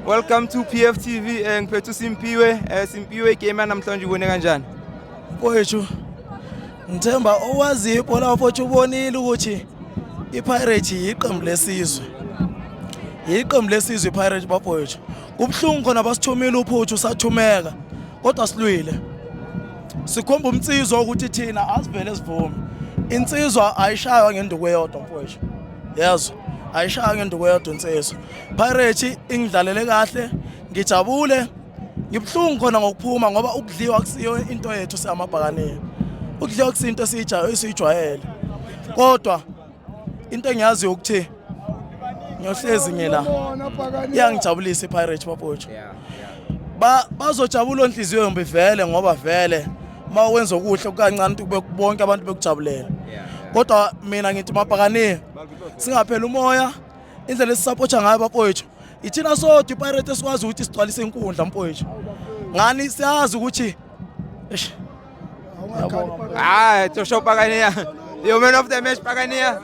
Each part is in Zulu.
Welcome to PFTV. Ngiphethe Simpiwe. Simpiwe game namhlanje ubone kanjani? Mfowethu ngithemba owazi ibhola mfowethu ubonile ukuthi iPirates yiqembu lesizwe. Yiqembu lesizwe iPirates bafowethu. Kubhlungu khona basithumile uphuthu sathumeka kodwa silwile. Sikhomba umtsizwa ukuthi thina asivele sivume. Insizwa ayishaywa ngenduku eyodwa mfowethu. Yazo ayishaya ngenduku eyodwa insizwa. Pirates ingidlalele kahle, ngijabule. Ngibhlungu khona ngokuphuma ngoba ukudliwa kusiyo into yethu siamabhakaniya. Ukudliwa kusinto esijwayele. Kodwa into engiyazi ukuthi ngiyohlezi ngela. Iyangijabulisa iPirates bafowethu. Bazojabula onhliziyo yombe vele ngoba vele mawenza okuhle kancane kube bonke abantu bekujabulela. Kodwa mina ngithi mabhakaniya singaphela umoya indlela esisupporta ngayo bafowethu. Ithina sodwa iPirates sikwazi ukuthi sigcwalise inkundla mfowethu. Ngani siyazi ukuthi Joshua Pagania. You're man of the match Pagania.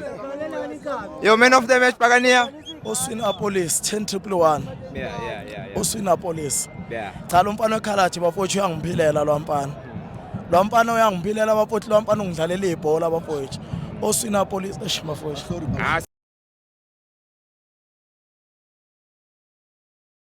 You're man of the match Pagania. Oswina Police 10111. Yeah. Oswina Police. Yeah. Cha lo mfana ekhalathi bafowethu uyangiphilela lo mfana. Lo mfana uyangiphilela bafowethu lo mfana ungidlalela ibhola bafowethu. Oswina Police bafowethu.